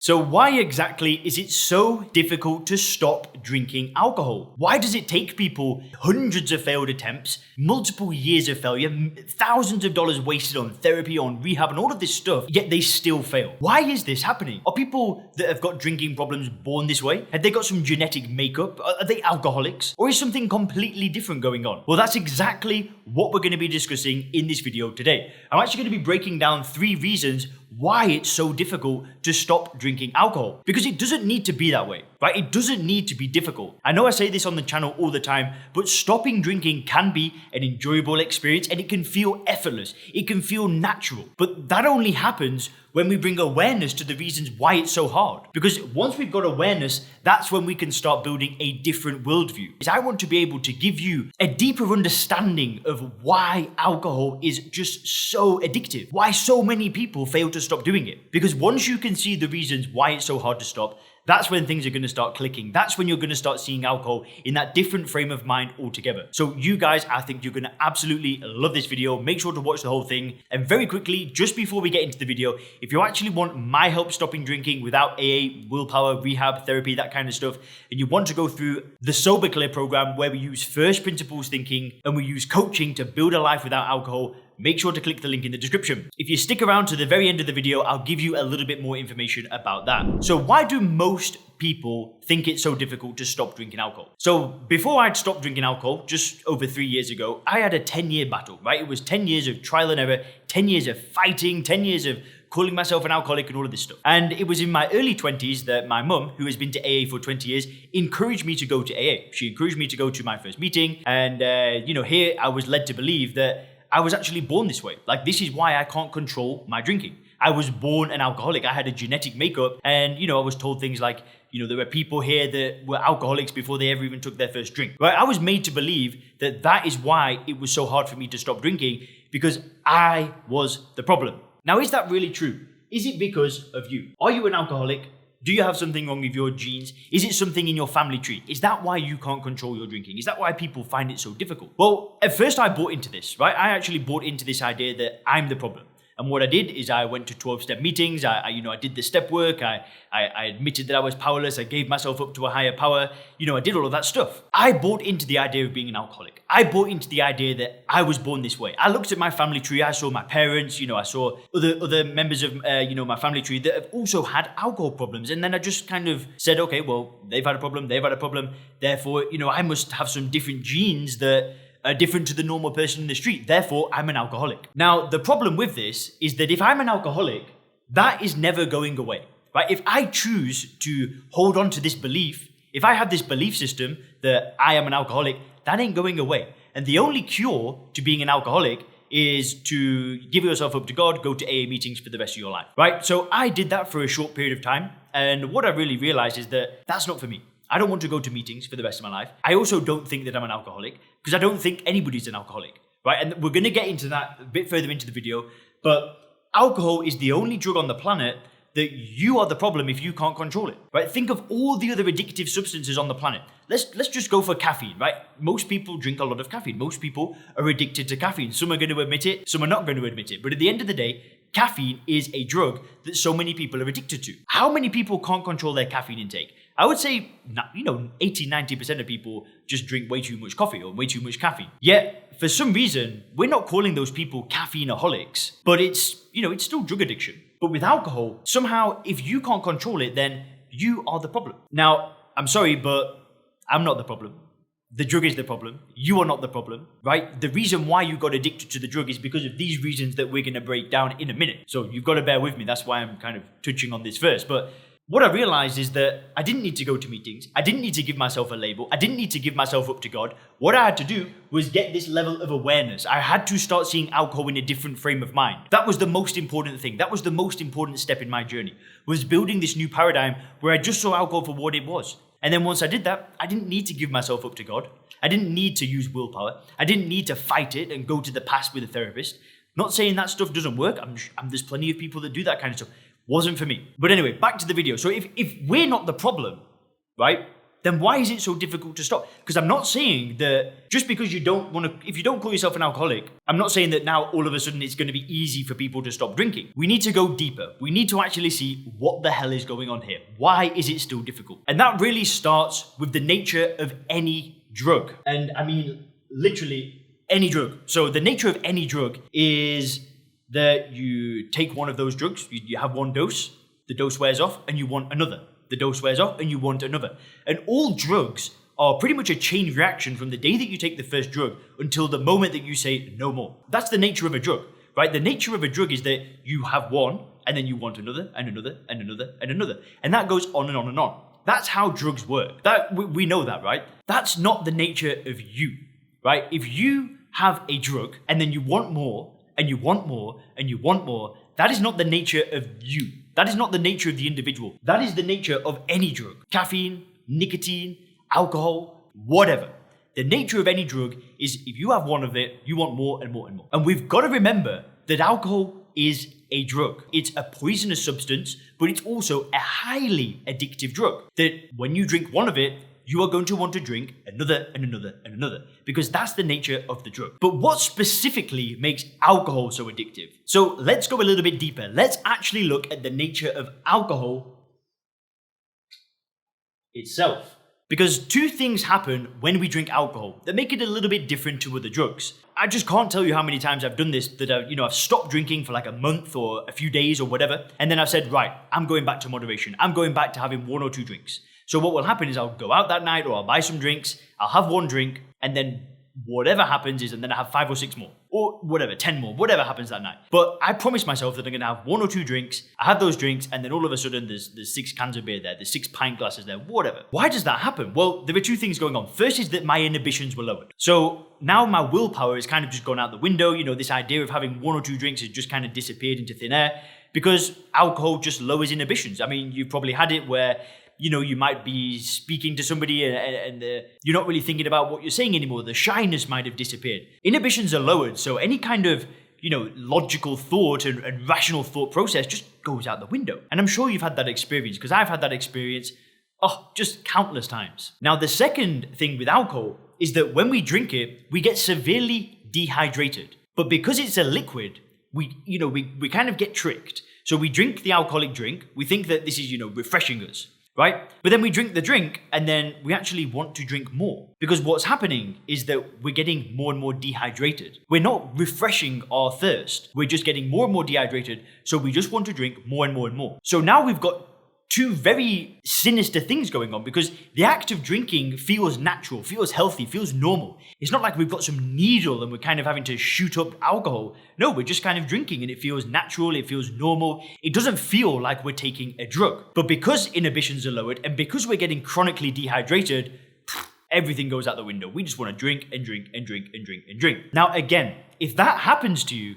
So why exactly is it so difficult to stop drinking alcohol? Why does it take people hundreds of failed attempts, multiple years of failure, thousands of dollars wasted on therapy, on rehab, and all of this stuff, yet they still fail? Why is this happening? Are people that have got drinking problems born this way? Have they got some genetic makeup? Are they alcoholics? Or is something completely different going on? Well, that's exactly what we're going to be discussing in this video today. I'm actually going to be breaking down 3 reasons why it's so difficult to stop drinking alcohol. Because it doesn't need to be that way, right? It doesn't need to be difficult. I know I say this on the channel all the time, but stopping drinking can be an enjoyable experience and it can feel effortless. It can feel natural. But that only happens when we bring awareness to the reasons why it's so hard. Because once we've got awareness, that's when we can start building a different worldview. Because I want to be able to give you a deeper understanding of why alcohol is just so addictive, why so many people fail to stop doing it. Because once you can see the reasons why it's so hard to stop, that's when things are going to start clicking. That's when you're going to start seeing alcohol in that different frame of mind altogether. So you guys, I think you're going to absolutely love this video. Make sure to watch the whole thing. And very quickly, just before we get into the video, if you actually want my help stopping drinking without AA, willpower, rehab, therapy, that kind of stuff, and you want to go through the Sober Clear program where we use first principles thinking and we use coaching to build a life without alcohol, make sure to click the link in the description. If you stick around to the very end of the video, I'll give you a little bit more information about that. So why do most people think it's so difficult to stop drinking alcohol? So before I'd stopped drinking alcohol, just over 3 years ago, I had a 10-year battle, right? It was 10 years of trial and error, 10 years of fighting, 10 years of calling myself an alcoholic and all of this stuff. And it was in my early 20s that my mum, who has been to AA for 20 years, encouraged me to go to AA. She encouraged me to go to my first meeting. And, here I was led to believe that I was actually born this way. Like, this is why I can't control my drinking. I was born an alcoholic. I had a genetic makeup. And, I was told things like, there were people here that were alcoholics before they ever even took their first drink. Right? I was made to believe that that is why it was so hard for me to stop drinking, because I was the problem. Now, is that really true? Is it because of you? Are you an alcoholic? Do you have something wrong with your genes? Is it something in your family tree? Is that why you can't control your drinking? Is that why people find it so difficult? Well, at first I bought into this, right? I actually bought into this idea that I'm the problem. And what I did is I went to 12-step meetings. I did the step work. I admitted that I was powerless. I gave myself up to a higher power. I did all of that stuff. I bought into the idea of being an alcoholic. I bought into the idea that I was born this way. I looked at my family tree. I saw my parents. I saw other members of my family tree that have also had alcohol problems. And then I just kind of said, okay, well, they've had a problem. They've had a problem. Therefore, I must have some different genes that are different to the normal person in the street. Therefore, I'm an alcoholic. Now, the problem with this is that if I'm an alcoholic, that is never going away, right? If I choose to hold on to this belief, if I have this belief system that I am an alcoholic, that ain't going away. And the only cure to being an alcoholic is to give yourself up to God, go to AA meetings for the rest of your life, right? So I did that for a short period of time. And what I really realized is that that's not for me. I don't want to go to meetings for the rest of my life. I also don't think that I'm an alcoholic, because I don't think anybody's an alcoholic, right? And we're going to get into that a bit further into the video, but alcohol is the only drug on the planet that you are the problem if you can't control it, right? Think of all the other addictive substances on the planet. Let's just go for caffeine, right? Most people drink a lot of caffeine. Most people are addicted to caffeine. Some are going to admit it, some are not going to admit it. But at the end of the day, caffeine is a drug that so many people are addicted to. How many people can't control their caffeine intake? I would say, 80-90% of people just drink way too much coffee or way too much caffeine. Yet, for some reason, we're not calling those people caffeineaholics, but it's still drug addiction. But with alcohol, somehow, if you can't control it, then you are the problem. Now, I'm sorry, but I'm not the problem. The drug is the problem. You are not the problem, right? The reason why you got addicted to the drug is because of these reasons that we're going to break down in a minute. So you've got to bear with me. That's why I'm kind of touching on this first. But what I realized is that I didn't need to go to meetings. I didn't need to give myself a label. I didn't need to give myself up to God. What I had to do was get this level of awareness. I had to start seeing alcohol in a different frame of mind. That was the most important thing. That was the most important step in my journey, was building this new paradigm where I just saw alcohol for what it was. And then once I did that, I didn't need to give myself up to God. I didn't need to use willpower. I didn't need to fight it and go to the past with a therapist. Not saying that stuff doesn't work. There's plenty of people that do that kind of stuff. Wasn't for me. But anyway, back to the video. So if we're not the problem, right? then why is it so difficult to stop? Because I'm not saying that just because you don't want to, if you don't call yourself an alcoholic, I'm not saying that now all of a sudden it's going to be easy for people to stop drinking. We need to go deeper. We need to actually see what the hell is going on here. Why is it still difficult? And that really starts with the nature of any drug. And I mean, literally any drug. So the nature of any drug is that you take one of those drugs, you have one dose, the dose wears off, and you want another. The dose wears off and you want another. And all drugs are pretty much a chain reaction from the day that you take the first drug until the moment that you say no more. That's the nature of a drug, right? The nature of a drug is that you have one and then you want another and another and another and another. And that goes on and on and on. That's how drugs work. That we know that, right? That's not the nature of you, right? If you have a drug and then you want more and you want more and you want more, that is not the nature of you. That is not the nature of the individual. That is the nature of any drug. Caffeine, nicotine, alcohol, whatever. The nature of any drug is if you have one of it, you want more and more and more. And we've got to remember that alcohol is a drug. It's a poisonous substance, but it's also a highly addictive drug. That when you drink one of it, you are going to want to drink another and another and another, because that's the nature of the drug. But what specifically makes alcohol so addictive? So let's go a little bit deeper. Let's actually look at the nature of alcohol itself. Because two things happen when we drink alcohol that make it a little bit different to other drugs. I just can't tell you how many times I've done this, that I've stopped drinking for like a month or a few days or whatever, and then I've said, right, I'm going back to moderation. I'm going back to having one or two drinks. So what will happen is I'll go out that night or I'll buy some drinks, I'll have one drink, and then whatever happens is, and then I have 5 or 6 more, or whatever, 10 more, whatever happens that night. But I promise myself that I'm going to have 1 or 2 drinks, I have those drinks, and then all of a sudden there's 6 cans of beer there, there's 6 pint glasses there, whatever. Why does that happen? Well, there are 2 things going on. First is that my inhibitions were lowered. So now my willpower has kind of just gone out the window. This idea of having 1 or 2 drinks has just kind of disappeared into thin air because alcohol just lowers inhibitions. I mean, you've probably had it where you might be speaking to somebody and you're not really thinking about what you're saying anymore. The shyness might have disappeared. Inhibitions are lowered, so any kind of, logical thought and rational thought process just goes out the window. And I'm sure you've had that experience, because I've had that experience, just countless times. Now, the second thing with alcohol is that when we drink it, we get severely dehydrated. But because it's a liquid, we kind of get tricked. So we drink the alcoholic drink, we think that this is, refreshing us. Right? But then we drink the drink and then we actually want to drink more. Because what's happening is that we're getting more and more dehydrated. We're not refreshing our thirst. We're just getting more and more dehydrated. So we just want to drink more and more and more. So now we've got 2 very sinister things going on, because the act of drinking feels natural, feels healthy, feels normal. It's not like we've got some needle and we're kind of having to shoot up alcohol. No, we're just kind of drinking and it feels natural, it feels normal. It doesn't feel like we're taking a drug. But because inhibitions are lowered and because we're getting chronically dehydrated, everything goes out the window. We just want to drink and drink and drink and drink and drink. Now again, if that happens to you,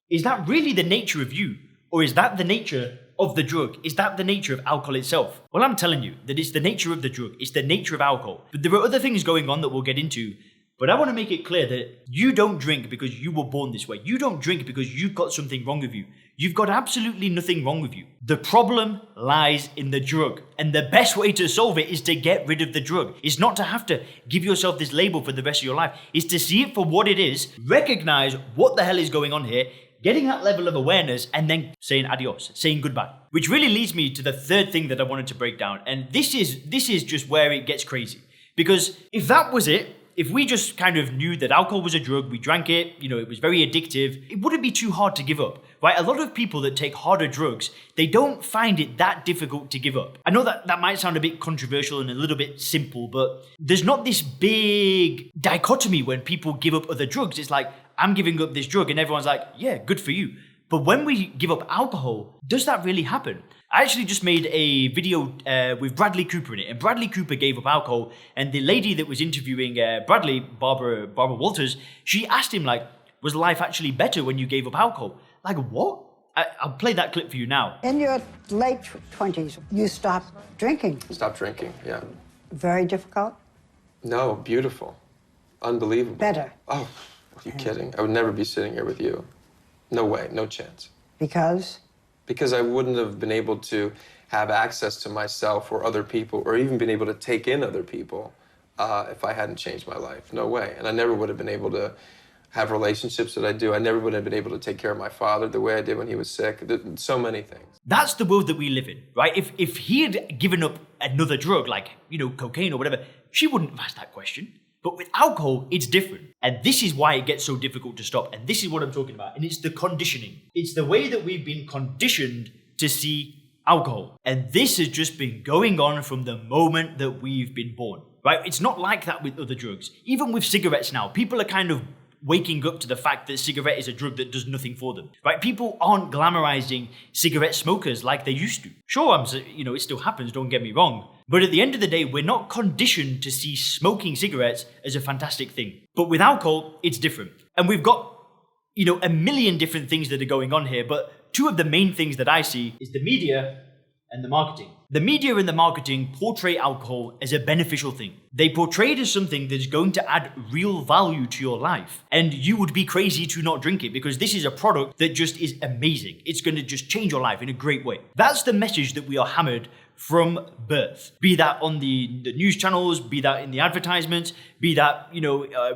is that really the nature of you? Or is that the nature of the drug? Is that the nature of alcohol itself? Well, I'm telling you that it's the nature of the drug. It's the nature of alcohol. But there are other things going on that we'll get into. But I want to make it clear that you don't drink because you were born this way. You don't drink because you've got something wrong with you. You've got absolutely nothing wrong with you. The problem lies in the drug. And the best way to solve it is to get rid of the drug. It's not to have to give yourself this label for the rest of your life. It's to see it for what it is, recognize what the hell is going on here, getting that level of awareness, and then saying adios, saying goodbye. Which really leads me to the third thing that I wanted to break down. And this is just where it gets crazy. Because if that was it, if we just kind of knew that alcohol was a drug, we drank it, it was very addictive, it wouldn't be too hard to give up, right? A lot of people that take harder drugs, they don't find it that difficult to give up. I know that might sound a bit controversial and a little bit simple, but there's not this big dichotomy when people give up other drugs. It's like, I'm giving up this drug, and everyone's like, yeah, good for you. But when we give up alcohol, does that really happen? I actually just made a video with Bradley Cooper in it, and Bradley Cooper gave up alcohol, and the lady that was interviewing Bradley, Barbara Walters, she asked him, was life actually better when you gave up alcohol? Like, what? I'll play that clip for you now. In your late 20s, you stopped drinking. Stopped drinking, yeah. Very difficult? No, beautiful. Unbelievable. Better. Oh, are you kidding? I would never be sitting here with you. No way, no chance. Because? Because I wouldn't have been able to have access to myself or other people, or even been able to take in other people if I hadn't changed my life. No way. And I never would have been able to have relationships that I do. I never would have been able to take care of my father the way I did when he was sick. So many things. That's the world that we live in, right? If he had given up another drug, like, cocaine or whatever, she wouldn't have asked that question. But with alcohol, it's different. And this is why it gets so difficult to stop. And this is what I'm talking about. And it's the conditioning. It's the way that we've been conditioned to see alcohol. And this has just been going on from the moment that we've been born, right? It's not like that with other drugs. Even with cigarettes now, people are kind of waking up to the fact that cigarette is a drug that does nothing for them, right? People aren't glamorizing cigarette smokers like they used to. Sure, it still happens, don't get me wrong. But at the end of the day, we're not conditioned to see smoking cigarettes as a fantastic thing. But with alcohol, it's different. And we've got, a million different things that are going on here. But two of the main things that I see is the media and the marketing. The media and the marketing portray alcohol as a beneficial thing. They portray it as something that's going to add real value to your life. And you would be crazy to not drink it because this is a product that just is amazing. It's going to just change your life in a great way. That's the message that we are hammered from birth. Be that on the news channels, be that in the advertisements, be that,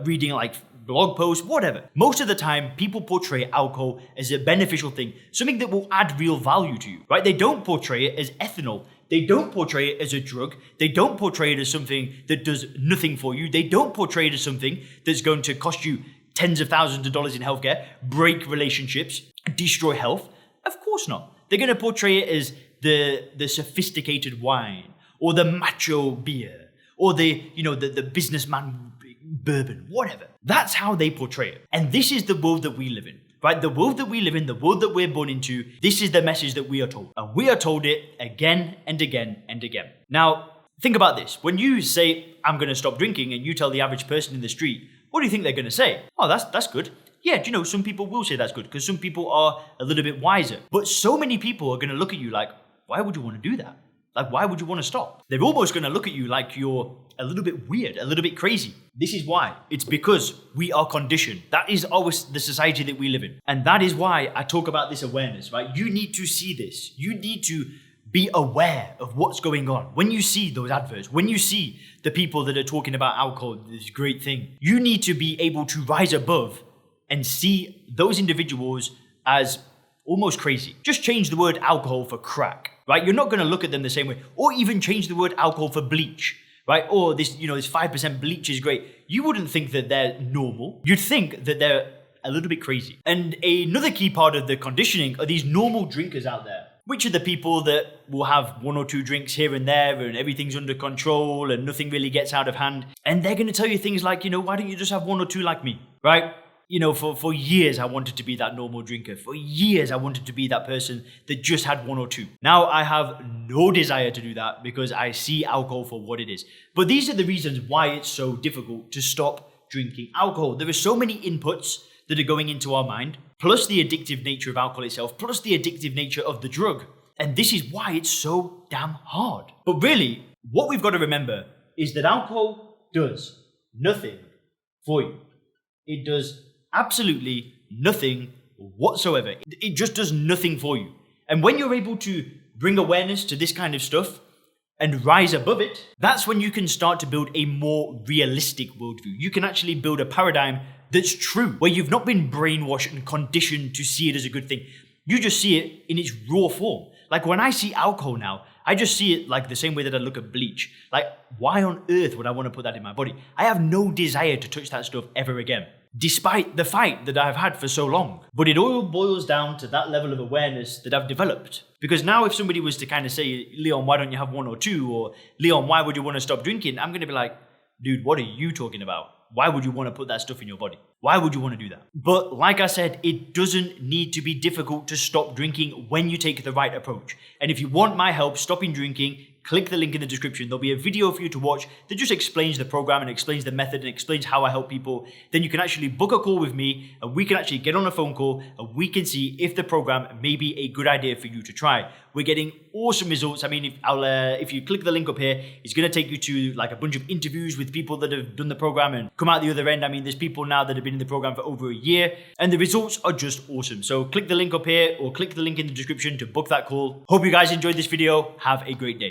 reading like blog posts, whatever. Most of the time, people portray alcohol as a beneficial thing, something that will add real value to you, right? They don't portray it as ethanol. They don't portray it as a drug. They don't portray it as something that does nothing for you. They don't portray it as something that's going to cost you tens of thousands of dollars in healthcare, break relationships, destroy health. Of course not. They're going to portray it as the sophisticated wine or the macho beer or the businessman bourbon, whatever. That's how they portray it. And this is the world that we live in, right? The world that we live in, the world that we're born into, this is the message that we are told. And we are told it again and again and again. Now, think about this. When you say, I'm going to stop drinking, and you tell the average person in the street, what do you think they're going to say? Oh, that's good. Yeah, some people will say that's good because some people are a little bit wiser. But so many people are going to look at you like, why would you want to do that? Like, why would you want to stop? They're almost going to look at you like you're a little bit weird, a little bit crazy. This is why. It's because we are conditioned. That is always the society that we live in. And that is why I talk about this awareness, right? You need to see this. You need to be aware of what's going on. When you see those adverts, when you see the people that are talking about alcohol, this great thing, you need to be able to rise above and see those individuals as almost crazy. Just change the word alcohol for crack, right? You're not going to look at them the same way. Or even change the word alcohol for bleach, right? Or this 5% bleach is great. You wouldn't think that they're normal. You'd think that they're a little bit crazy. And another key part of the conditioning are these normal drinkers out there, which are the people that will have one or two drinks here and there and everything's under control and nothing really gets out of hand. And they're going to tell you things like, why don't you just have one or two like me, right? For years, I wanted to be that normal drinker. For years, I wanted to be that person that just had one or two. Now, I have no desire to do that because I see alcohol for what it is. But these are the reasons why it's so difficult to stop drinking alcohol. There are so many inputs that are going into our mind, plus the addictive nature of alcohol itself, plus the addictive nature of the drug. And this is why it's so damn hard. But really, what we've got to remember is that alcohol does nothing for you. It does absolutely nothing whatsoever. It just does nothing for you. And when you're able to bring awareness to this kind of stuff and rise above it, that's when you can start to build a more realistic worldview. You can actually build a paradigm that's true, where you've not been brainwashed and conditioned to see it as a good thing. You just see it in its raw form. Like when I see alcohol now, I just see it like the same way that I look at bleach. Like, why on earth would I want to put that in my body? I have no desire to touch that stuff ever again, despite the fight that I've had for so long. But it all boils down to that level of awareness that I've developed. Because now if somebody was to kind of say, Leon, why don't you have one or two? Or Leon, why would you want to stop drinking? I'm going to be like, dude, what are you talking about? Why would you want to put that stuff in your body? Why would you want to do that? But like I said, it doesn't need to be difficult to stop drinking when you take the right approach. And if you want my help stopping drinking, click the link in the description. There'll be a video for you to watch that just explains the program and explains the method and explains how I help people. Then you can actually book a call with me and we can actually get on a phone call and we can see if the program may be a good idea for you to try. We're getting awesome results. I mean, if you click the link up here, it's going to take you to like a bunch of interviews with people that have done the program and come out the other end. I mean, there's people now that have been in the program for over a year and the results are just awesome. So click the link up here or click the link in the description to book that call. Hope you guys enjoyed this video. Have a great day.